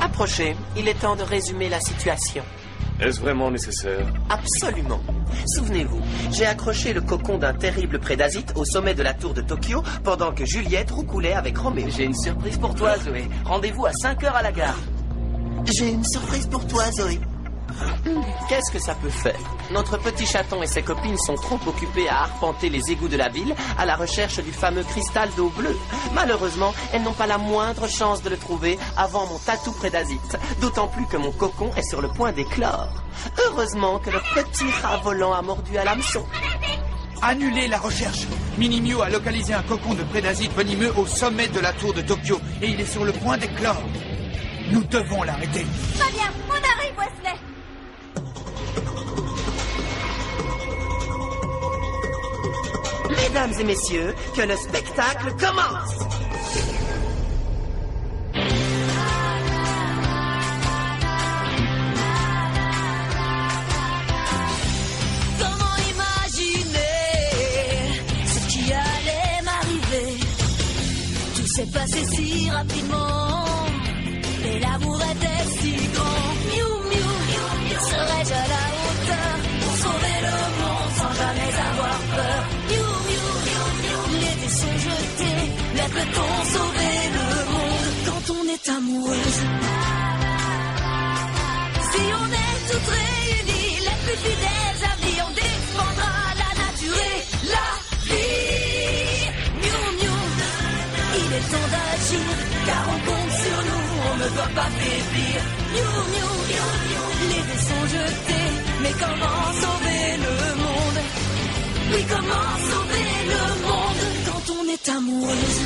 Approchez. Il est temps de résumer la situation. Est-ce vraiment nécessaire? Absolument. Souvenez-vous, j'ai accroché le cocon d'un terrible prédasite au sommet de la tour de Tokyo pendant que Juliette roucoulait avec Roméo. J'ai une surprise pour toi, Zoé. Rendez-vous à 5 h à la gare. J'ai une surprise pour toi, Zoé. Qu'est-ce que ça peut faire? Notre petit chaton et ses copines sont trop occupés à arpenter les égouts de la ville à la recherche du fameux cristal d'eau bleue. Malheureusement, elles n'ont pas la moindre chance de le trouver avant mon tatou prédasite. D'autant plus que mon cocon est sur le point d'éclore. Heureusement que le petit rat volant a mordu à l'hameçon. Annulez la recherche. Minimio a localisé un cocon de prédasite venimeux au sommet de la tour de Tokyo et il est sur le point d'éclore. Nous devons l'arrêter. Très bien, on arrive, Wesley. Mesdames et messieurs, que le spectacle commence! Comment imaginer ce qui allait m'arriver? Tout s'est passé si rapidement et l'amour était si grand. Miou, miou, serais-je à la hauteur pour sauver le monde sans jamais avoir peur? Miou, les dés sont jetés, mais peut-on sauver le monde quand on est amoureuse? Si on est toutes réunies, les plus fidèles amis, on défendra la nature et la vie. Miou, miou, il est temps d'agir, car on compte sur nous, on ne doit pas faiblir. Miou, miou, les dés sont jetés, mais comment sauver le monde? Oui, comment sauver le monde quand on est amoureuse?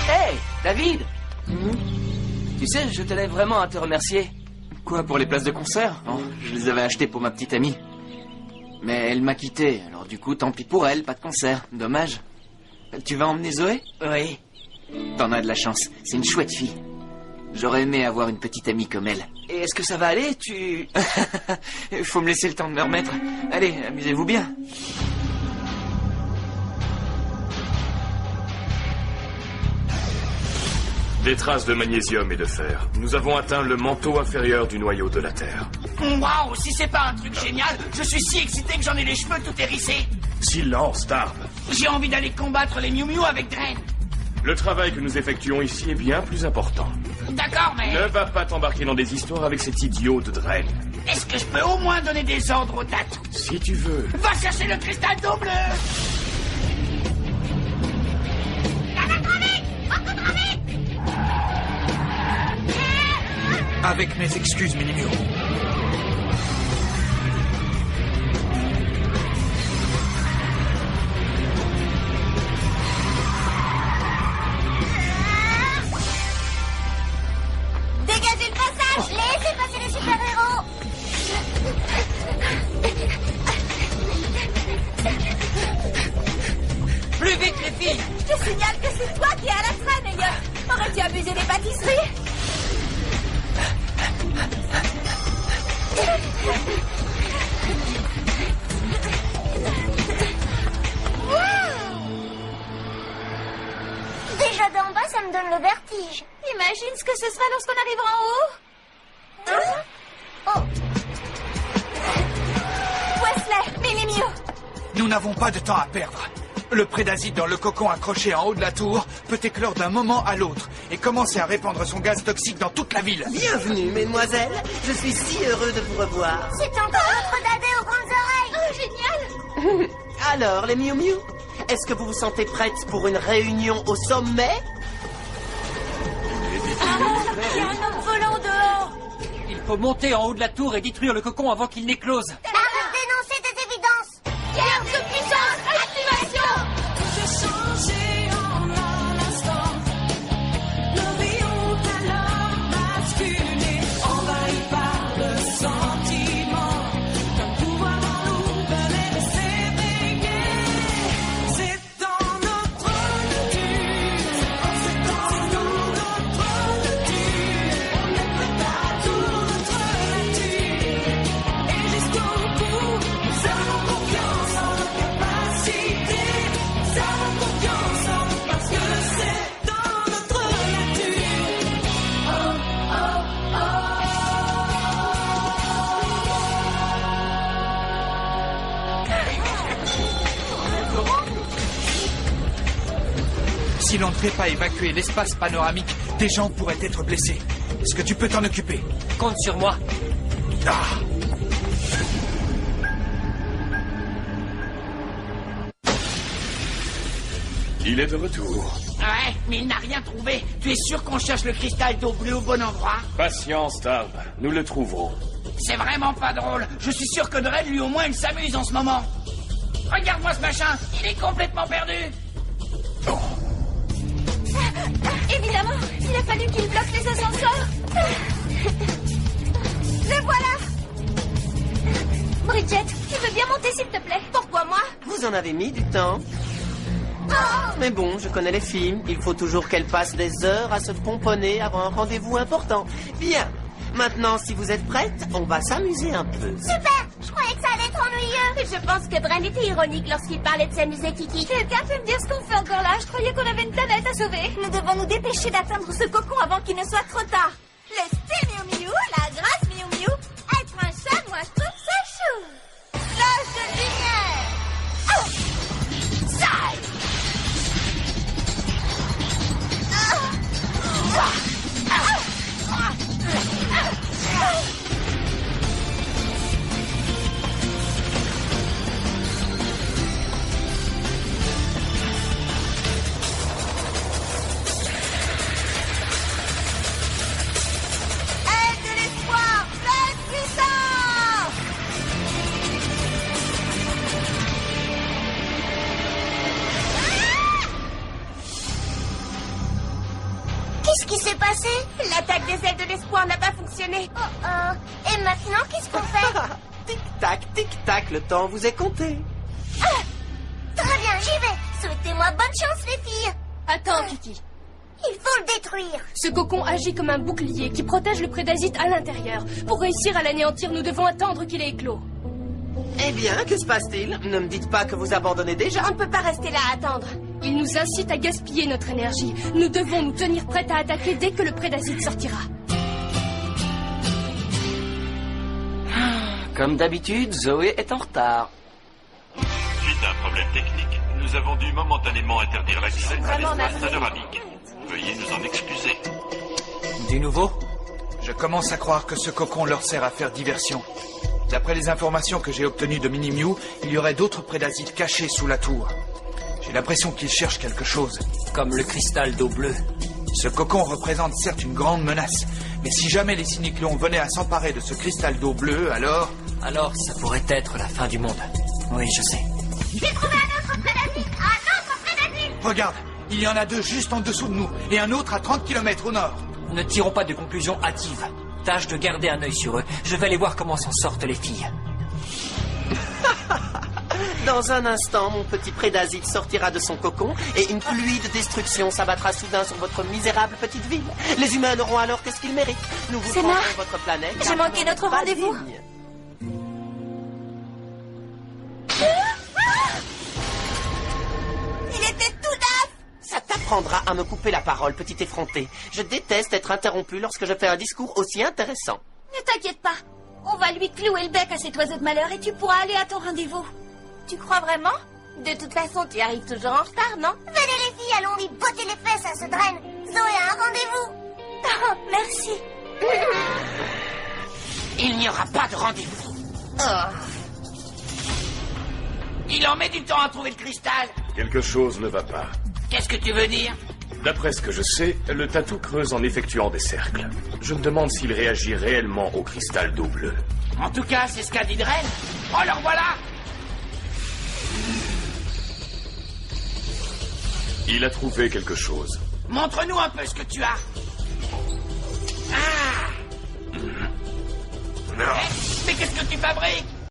Hey, David! Tu sais, je tenais vraiment à te remercier. Quoi, pour les places de concert? Oh, je les avais achetées pour ma petite amie. Mais elle m'a quitté, alors du coup, tant pis pour elle, pas de concert. Dommage. Tu vas emmener Zoé? Oui. T'en as de la chance, c'est une chouette fille. J'aurais aimé avoir une petite amie comme elle. Et est-ce que ça va aller? Faut me laisser le temps de me remettre. Allez, amusez-vous bien. Des traces de magnésium et de fer. Nous avons atteint le manteau inférieur du noyau de la Terre. Waouh, si c'est pas un truc génial, je suis si excité que j'en ai les cheveux tout hérissés. Silence, Darb. J'ai envie d'aller combattre les Miu Miu avec Drain. Le travail que nous effectuons ici est bien plus important. D'accord, mais... Ne va pas t'embarquer dans des histoires avec cet idiot de Drain. Est-ce que je peux au moins donner des ordres au tatou? Si tu veux. Va chercher le cristal d'eau bleue. Avec mes excuses, Minimio. Dégagez le passage, laissez passer les super-héros. Plus vite, les filles. Je signale que c'est toi qui es à la traîne, Elliot. Aurais-tu abusé des pâtisseries? Déjà d'en bas, ça me donne le vertige. Imagine ce que ce sera lorsqu'on arrivera en haut. Wesley, Minimio. Nous n'avons pas de temps à perdre. Le prédasite dans le cocon accroché en haut de la tour peut éclore d'un moment à l'autre et commencer à répandre son gaz toxique dans toute la ville. Bienvenue, mesdemoiselles. Je suis si heureux de vous revoir. C'est encore notre dadé aux grandes oreilles. Oh, génial. Alors, les Miu Miu, est-ce que vous vous sentez prêtes pour une réunion au sommet? Il y a un homme volant dehors. Il faut monter en haut de la tour et détruire le cocon avant qu'il n'éclose. Dénoncer des évidences. Guerre de puissance, activation. J'ai changé en un instant. Nos vies ont alors basculé, envahies par le sentiment. Qu'un pouvoir en nous venait de s'éveiller. C'est dans notre nature. C'est dans notre nature. On est prêt à toute notre nature. Et jusqu'au Si l'on ne fait pas évacuer l'espace panoramique, des gens pourraient être blessés. Est-ce que tu peux t'en occuper? Compte sur moi. Ah! Il est de retour. Ouais, mais il n'a rien trouvé. Tu es sûr qu'on cherche le cristal d'eau bleue au bon endroit? Patience, Darb. Nous le trouverons. C'est vraiment pas drôle. Je suis sûr que Dredd, lui au moins, il s'amuse en ce moment. Regarde-moi ce machin. Il est complètement perdu. Évidemment, il a fallu qu'il bloque les ascenseurs. Le voilà. Bridget, tu veux bien monter s'il te plaît? Pourquoi moi? Vous en avez mis du temps. Mais bon, je connais les films. Il faut toujours qu'elle passe des heures à se pomponner avant un rendez-vous important. Bien. Maintenant, si vous êtes prête, on va s'amuser un peu. Super. Je croyais que ça allait être ennuyeux. Je pense que Dredd était ironique lorsqu'il parlait de s'amuser, Kiki. Quelqu'un peut me dire ce qu'on fait encore là? Je croyais qu'on avait une planète à sauver. Nous devons nous dépêcher d'atteindre ce cocon avant qu'il ne soit trop tard. Le style Miu Miu, la grâce Miu Miu. Être un chat, moi je trouve ça chou. Flash de lumière. Side. Aide de l'espoir, plein de puissance. Qu'est-ce qui s'est passé? L'attaque des ailes de l'espoir n'a pas fonctionné. Oh oh. Et maintenant, qu'est-ce qu'on fait? Tic-tac, tic-tac, le temps vous est compté. Ah, très bien, j'y vais. Souhaitez-moi bonne chance, les filles. Attends, Kiki. Il faut le détruire. Ce cocon agit comme un bouclier qui protège le prédasite à l'intérieur. Pour réussir à l'anéantir, nous devons attendre qu'il ait éclos. Eh bien, que se passe-t-il? Ne me dites pas que vous abandonnez déjà. On ne peut pas rester là à attendre. Il nous incite à gaspiller notre énergie. Nous devons nous tenir prêts à attaquer dès que le prédasite sortira. Comme d'habitude, Zoé est en retard. Suite à un problème technique, nous avons dû momentanément interdire l'accès à l'espace panoramique. Veuillez nous en excuser. Du nouveau? Je commence à croire que ce cocon leur sert à faire diversion. D'après les informations que j'ai obtenues de Mini-Mew, il y aurait d'autres prédasites cachés sous la tour. J'ai l'impression qu'ils cherchent quelque chose. Comme le cristal d'eau bleue. Ce cocon représente certes une grande menace, mais si jamais les cyniclons venaient à s'emparer de ce cristal d'eau bleue, alors... Alors, ça pourrait être la fin du monde. Oui, je sais. J'ai trouvé un autre prédasite. Un autre prédasite. Regarde, il y en a deux juste en dessous de nous, et un autre à 30 km au nord. Ne tirons pas de conclusions hâtives. Tâche de garder un œil sur eux. Je vais aller voir comment s'en sortent les filles. Dans un instant, mon petit prédasite sortira de son cocon et une pluie de destruction s'abattra soudain sur votre misérable petite ville. Les humains n'auront alors que ce qu'ils méritent. Nous vous prendrons votre planète. J'ai manqué notre rendez-vous. Il était tout neuf. Ça t'apprendra à me couper la parole, petit effronté. Je déteste être interrompu lorsque je fais un discours aussi intéressant. Ne t'inquiète pas. On va lui clouer le bec à cet oiseau de malheur et tu pourras aller à ton rendez-vous. Tu crois vraiment? De toute façon, tu arrives toujours en retard, non? Venez les filles, allons lui botter les fesses à ce draine. Zoé a un rendez-vous. Oh, merci. Il n'y aura pas de rendez-vous. Oh. Il en met du temps à trouver le cristal. Quelque chose ne va pas. Qu'est-ce que tu veux dire? D'après ce que je sais, le tatou creuse en effectuant des cercles. Je me demande s'il réagit réellement au cristal d'eau bleue. En tout cas, c'est ce qu'a dit Dredd. Oh, alors voilà. Il a trouvé quelque chose. Montre-nous un peu ce que tu as. Ah. Non. Mais qu'est-ce que tu fabriques?